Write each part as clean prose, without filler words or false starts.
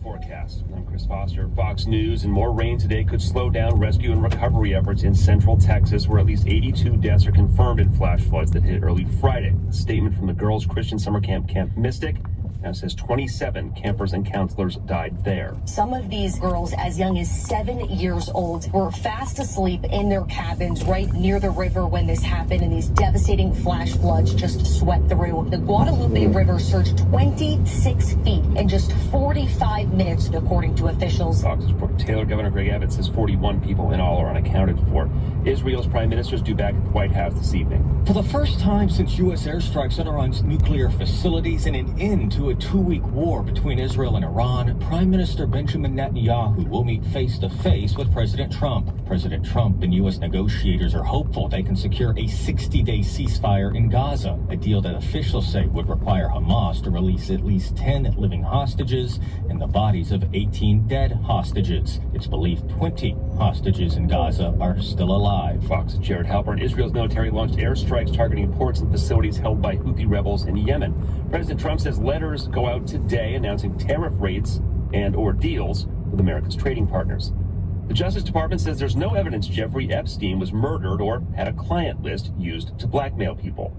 forecast. I'm Chris Foster. Fox News. And more rain today could slow down rescue and recovery efforts in central Texas, where at least 82 deaths are confirmed in flash floods that hit early Friday. A statement from the girls' Christian summer camp, Camp Mystic, now says 27 campers and counselors died there. Some of these girls, as young as 7 years old, were fast asleep in their cabins right near the river when this happened, and these devastating flash floods just swept through. The Guadalupe River surged 26 feet in just 45 minutes, according to officials. Fox's Brooke Taylor. Governor Greg Abbott says 41 people in all are unaccounted for. Israel's prime minister is due back at the White House this evening. For the first time since U.S. airstrikes on Iran's nuclear facilities and an end to a 2-week war between Israel and Iran, Prime Minister Benjamin Netanyahu will meet face-to-face with President Trump. President Trump and U.S. negotiators are hopeful they can secure a 60-day ceasefire in Gaza, a deal that officials say would require Hamas to release at least 10 living hostages and the bodies of 18 dead hostages. It's believed 20 hostages in Gaza are still alive. Fox's Jared Halpern. Israel's military launched airstrikes targeting ports and facilities held by Houthi rebels in Yemen. President Trump says letters go out today announcing tariff rates and or deals with America's trading partners. The Justice Department says there's no evidence Jeffrey Epstein was murdered or had a client list used to blackmail people.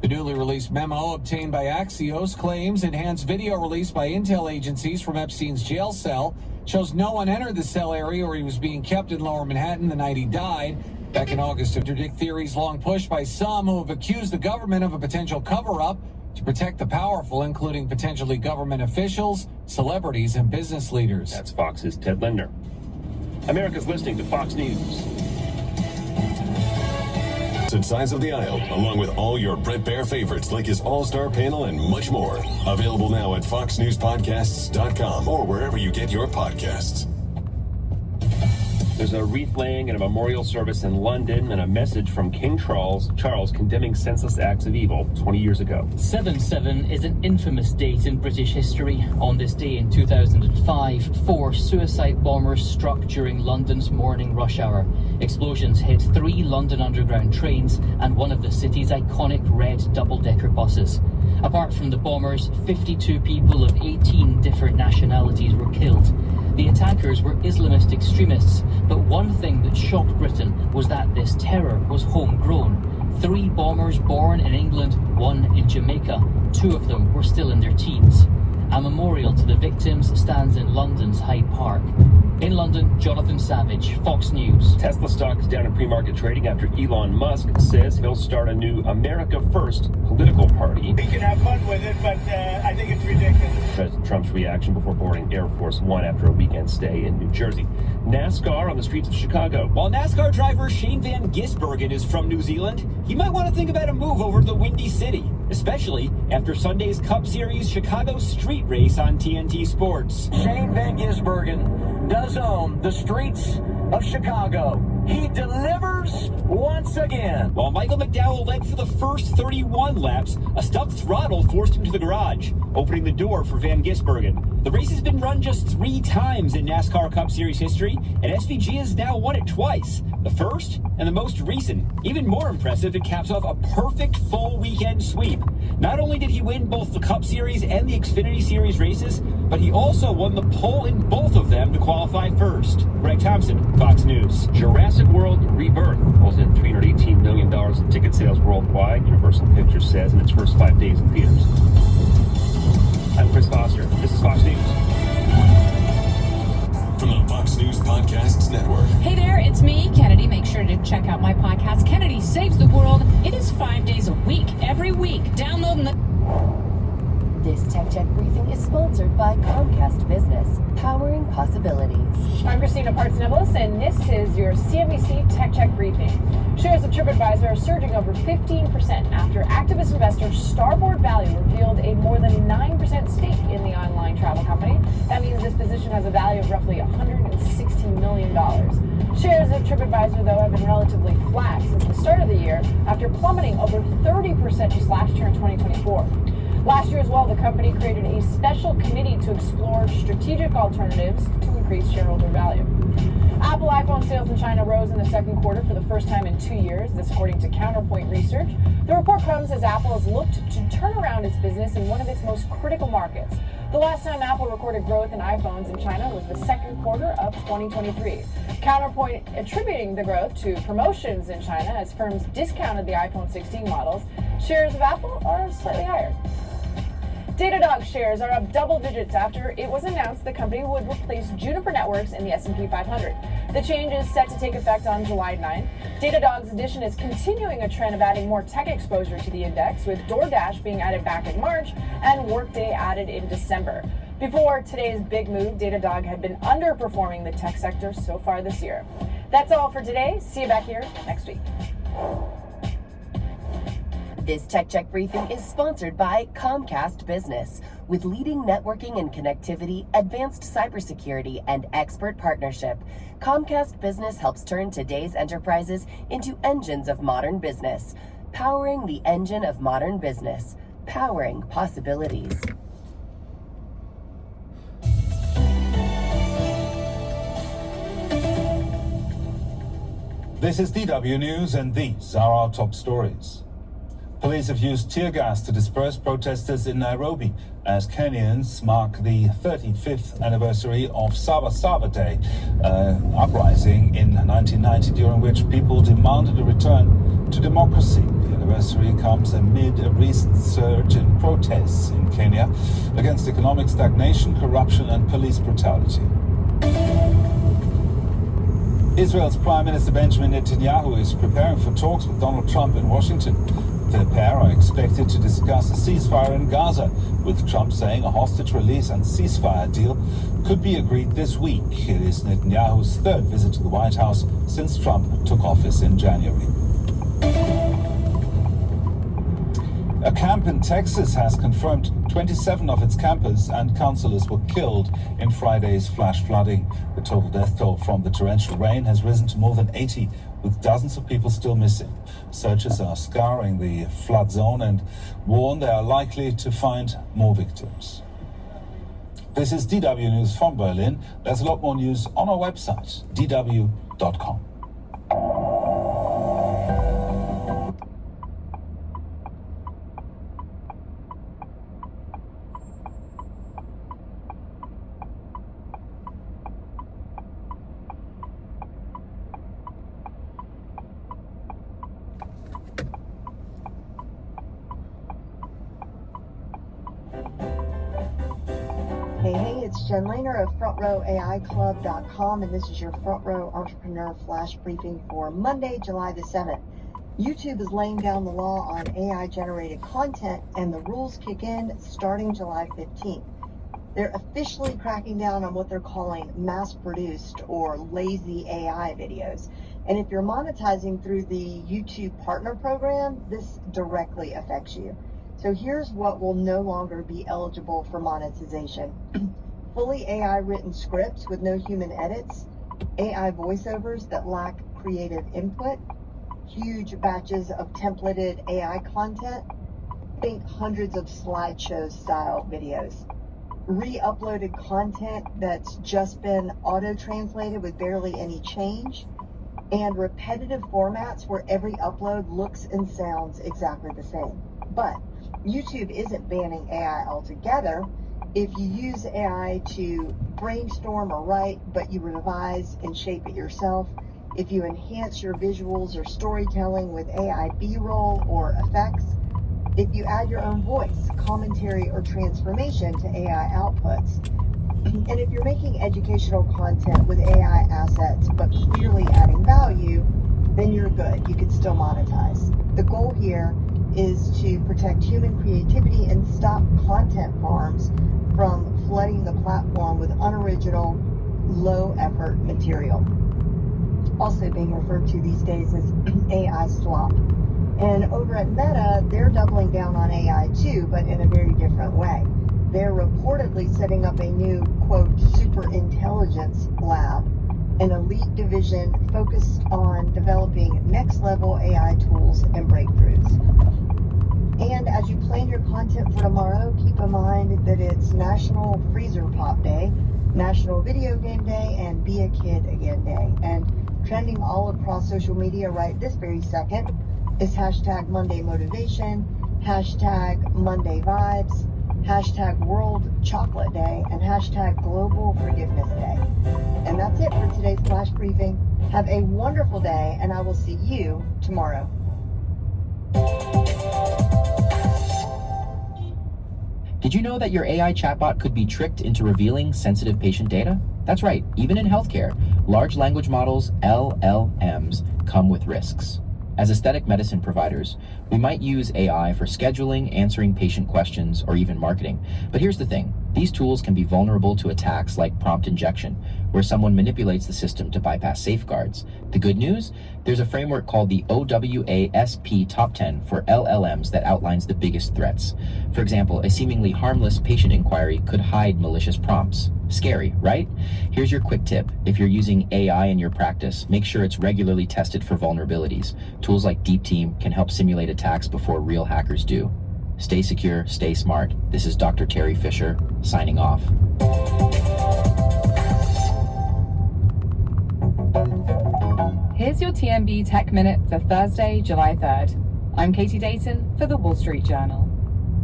The newly released memo obtained by Axios claims enhanced video released by intel agencies from Epstein's jail cell shows no one entered the cell area where he was being kept in Lower Manhattan the night he died. Back in August, to predict theories long pushed by some who have accused the government of a potential cover-up to protect the powerful, including potentially government officials, celebrities, and business leaders. That's Fox's Ted Linder. America's listening to Fox News. And sides of the aisle, along with all your Bret Baier favorites like his All-Star panel and much more. Available now at foxnewspodcasts.com or wherever you get your podcasts. There's a wreath laying and a memorial service in London and a message from King Charles condemning senseless acts of evil 20 years ago. 7/7 is an infamous date in British history. On this day in 2005, 4 suicide bombers struck during London's morning rush hour. Explosions hit 3 London Underground trains and one of the city's iconic red double-decker buses. Apart from the bombers, 52 people of 18 different nationalities were killed. The attackers were Islamist extremists, but one thing that shocked Britain was that this terror was homegrown. 3 bombers born in England, 1 in Jamaica. 2 of them were still in their teens. A memorial to the victims stands in London's Hyde Park. In London, Jonathan Savage, Fox News. Tesla stock is down in pre-market trading after Elon Musk says he'll start a new America First political party. He can have fun with it, but I think it's ridiculous. President Trump's reaction before boarding Air Force One after a weekend stay in New Jersey. NASCAR on the streets of Chicago. While NASCAR driver Shane Van Gisbergen is from New Zealand, he might want to think about a move over to the Windy City, especially after Sunday's Cup Series Chicago Street Race on TNT Sports. Shane Van Gisbergen does own the streets of Chicago. He delivers once again. While Michael McDowell led for the first 31 laps, a stuck throttle forced him to the garage, opening the door for Van Gisbergen. The race has been run just 3 times in NASCAR Cup Series history, and SVG has now won it twice. The first and the most recent. Even more impressive, it caps off a perfect full weekend sweep. Not only did he win both the Cup Series and the Xfinity Series races, but he also won the pole in both of them to qualify first. Greg Thompson, Fox News. Jurassic World Rebirth pulls in $318 million in ticket sales worldwide, Universal Pictures says, in its first 5 days in theaters. I'm Chris Foster. This is Fox News. From the Fox News Podcasts Network. Hey there, it's me, Kennedy. Make sure to check out my podcast, Kennedy Saves the World. It is 5 days a week, every week. Download the... This Tech Check briefing is sponsored by Comcast Business, powering possibilities. I'm Christina Parts-Nicholas, and this is your CNBC Tech Check briefing. Shares of TripAdvisor are surging over 15% after activist investor Starboard Value revealed a more than 9% stake in the online travel company. That means this position has a value of roughly $160 million. Shares of TripAdvisor, though, have been relatively flat since the start of the year after plummeting over 30% just last year in 2024. Last year as well, the company created a special committee to explore strategic alternatives to increase shareholder value. Apple iPhone sales in China rose in the second quarter for the first time in 2 years, this according to Counterpoint Research. The report comes as Apple has looked to turn around its business in one of its most critical markets. The last time Apple recorded growth in iPhones in China was the second quarter of 2023. Counterpoint attributing the growth to promotions in China as firms discounted the iPhone 16 models. Shares of Apple are slightly higher. Datadog shares are up double digits after it was announced the company would replace Juniper Networks in the S&P 500. The change is set to take effect on July 9th. Datadog's addition is continuing a trend of adding more tech exposure to the index, with DoorDash being added back in March and Workday added in December. Before today's big move, Datadog had been underperforming the tech sector so far this year. That's all for today. See you back here next week. This Tech Check briefing is sponsored by Comcast Business. With leading networking and connectivity, advanced cybersecurity, and expert partnership, Comcast Business helps turn today's enterprises into engines of modern business. Powering the engine of modern business. Powering possibilities. This is DW News, and these are our top stories. Police have used tear gas to disperse protesters in Nairobi as Kenyans mark the 35th anniversary of Sabasaba Day, uprising in 1990 during which people demanded a return to democracy. The anniversary comes amid a recent surge in protests in Kenya against economic stagnation, corruption, and police brutality. Israel's Prime Minister Benjamin Netanyahu is preparing for talks with Donald Trump in Washington. The pair are expected to discuss a ceasefire in Gaza, with Trump saying a hostage release and ceasefire deal could be agreed this week. It is Netanyahu's third visit to the White House since Trump took office in January. A camp in Texas has confirmed 27 of its campers and counselors were killed in Friday's flash flooding. The total death toll from the torrential rain has risen to more than 80, with dozens of people still missing. Searchers are scouring the flood zone and warn they are likely to find more victims. This is DW News from Berlin. There's a lot more news on our website, dw.com. Hey, it's Jen Lehner of FrontRowAIClub.com, and this is your Front Row Entrepreneur Flash Briefing for Monday, July the 7th. YouTube is laying down the law on AI-generated content, and the rules kick in starting July 15th. They're officially cracking down on what they're calling mass-produced or lazy AI videos. And if you're monetizing through the YouTube Partner Program, this directly affects you. So here's what will no longer be eligible for monetization. Fully AI written scripts with no human edits, AI voiceovers that lack creative input, huge batches of templated AI content, think hundreds of slideshow style videos, re-uploaded content that's just been auto-translated with barely any change, and repetitive formats where every upload looks and sounds exactly the same. But YouTube isn't banning AI altogether. If you use AI to brainstorm or write, but you revise and shape it yourself, if you enhance your visuals or storytelling with AI B-roll or effects, if you add your own voice, commentary, or transformation to AI outputs, and if you're making educational content with AI assets but clearly adding value, then you're good. You can still monetize. The goal here is to protect human creativity and stop content farms from flooding the platform with unoriginal, low-effort material. Also being referred to these days as AI slop. And over at Meta, they're doubling down on AI too, but in a very different way. They're reportedly setting up a new, quote, super intelligence lab, an elite division focused on developing next-level AI tools and breakthroughs. And as you plan your content for tomorrow, keep in mind that it's National Freezer Pop Day, National Video Game Day, and Be a Kid Again Day. And trending all across social media right this very second is hashtag Monday Motivation, hashtag Monday Vibes, hashtag World Chocolate Day, and hashtag Global Forgiveness Day. And that's it for today's flash briefing. Have a wonderful day, and I will see you tomorrow. Did you know that your AI chatbot could be tricked into revealing sensitive patient data? That's right, even in healthcare, large language models, LLMs, come with risks. As aesthetic medicine providers, we might use AI for scheduling, answering patient questions, or even marketing. But here's the thing. These tools can be vulnerable to attacks like prompt injection, where someone manipulates the system to bypass safeguards. The good news? There's a framework called the OWASP Top 10 for LLMs that outlines the biggest threats. For example, a seemingly harmless patient inquiry could hide malicious prompts. Scary, right? Here's your quick tip. If you're using AI in your practice, make sure it's regularly tested for vulnerabilities. Tools like Deep Team can help simulate attacks before real hackers do. Stay secure, stay smart. This is Dr. Terry Fisher, signing off. Here's your TMB Tech Minute for Thursday, July 3rd. I'm Katie Dayton for The Wall Street Journal.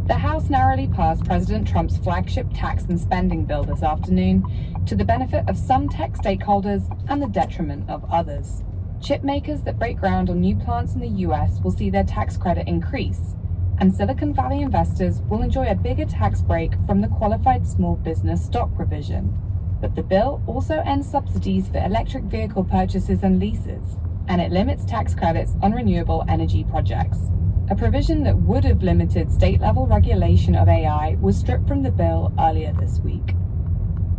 The House narrowly passed President Trump's flagship tax and spending bill this afternoon to the benefit of some tech stakeholders and the detriment of others. Chip makers that break ground on new plants in the US will see their tax credit increase, and Silicon Valley investors will enjoy a bigger tax break from the qualified small business stock provision. But the bill also ends subsidies for electric vehicle purchases and leases, and it limits tax credits on renewable energy projects. A provision that would have limited state-level regulation of AI was stripped from the bill earlier this week.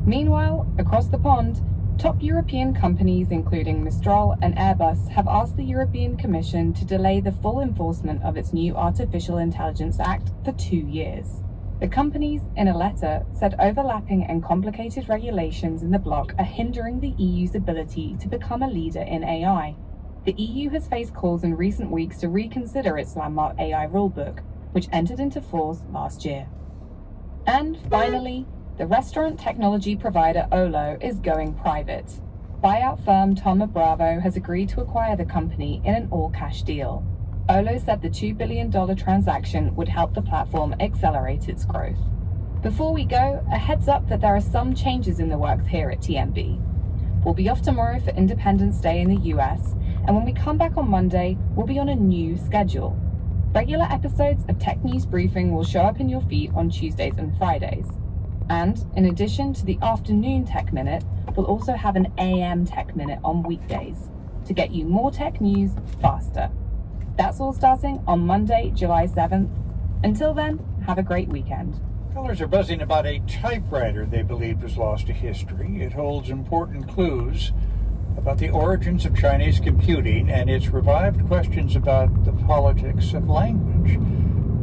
Meanwhile, across the pond, top European companies including Mistral and Airbus have asked the European Commission to delay the full enforcement of its new Artificial Intelligence Act for 2 years. The companies, in a letter, said overlapping and complicated regulations in the bloc are hindering the EU's ability to become a leader in AI. The EU has faced calls in recent weeks to reconsider its landmark AI rulebook, which entered into force last year. And finally, the restaurant technology provider Olo is going private. Buyout firm Thoma Bravo has agreed to acquire the company in an all-cash deal. Olo said the $2 billion transaction would help the platform accelerate its growth. Before we go, a heads up that there are some changes in the works here at TMB. We'll be off tomorrow for Independence Day in the US, and when we come back on Monday, we'll be on a new schedule. Regular episodes of Tech News Briefing will show up in your feed on Tuesdays and Fridays. And in addition to the afternoon Tech Minute, we'll also have an AM Tech Minute on weekdays to get you more tech news faster. That's all starting on Monday, July 7th. Until then, have a great weekend. Colors are buzzing about a typewriter they believed was lost to history. It holds important clues about the origins of Chinese computing and its revived questions about the politics of language.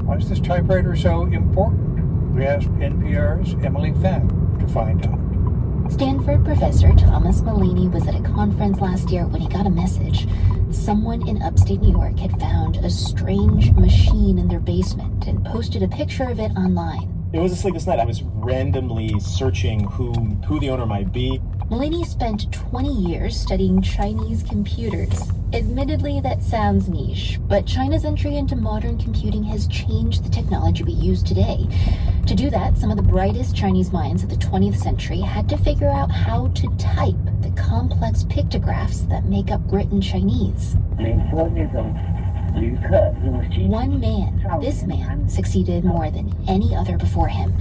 Why is this typewriter so important? We asked NPR's Emily Fenn to find out. Stanford professor Thomas Mullany was at a conference last year when he got a message. Someone in upstate New York had found a strange machine in their basement and posted a picture of it online. It was a sleepless night. I was randomly searching who the owner might be. Mullany spent 20 years studying Chinese computers. Admittedly, that sounds niche, but China's entry into modern computing has changed the technology we use today. To do that, some of the brightest Chinese minds of the 20th century had to figure out how to type the complex pictographs that make up written Chinese. One man, this man, succeeded more than any other before him.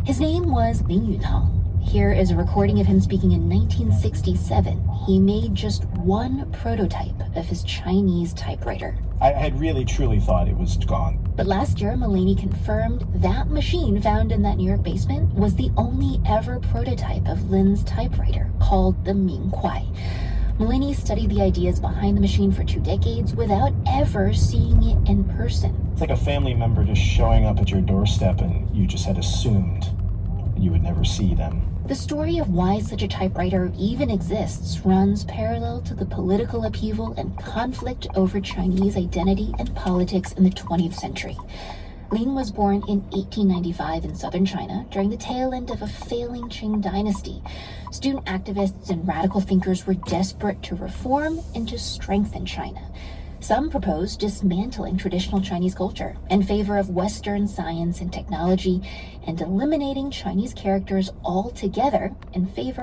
His name was Lin Yutang. Here is a recording of him speaking in 1967. He made just one prototype of his Chinese typewriter. I had really truly thought it was gone. But last year, Mullany confirmed that machine found in that New York basement was the only ever prototype of Lin's typewriter, called the Mingkuai. Mullany studied the ideas behind the machine for 2 decades without ever seeing it in person. It's like a family member just showing up at your doorstep and you just had assumed you would never see them. The story of why such a typewriter even exists runs parallel to the political upheaval and conflict over Chinese identity and politics in the 20th century. Lin was born in 1895 in southern China during the tail end of a failing Qing dynasty. Student activists and radical thinkers were desperate to reform and to strengthen China. Some propose dismantling traditional Chinese culture in favor of Western science and technology and eliminating Chinese characters altogether in favor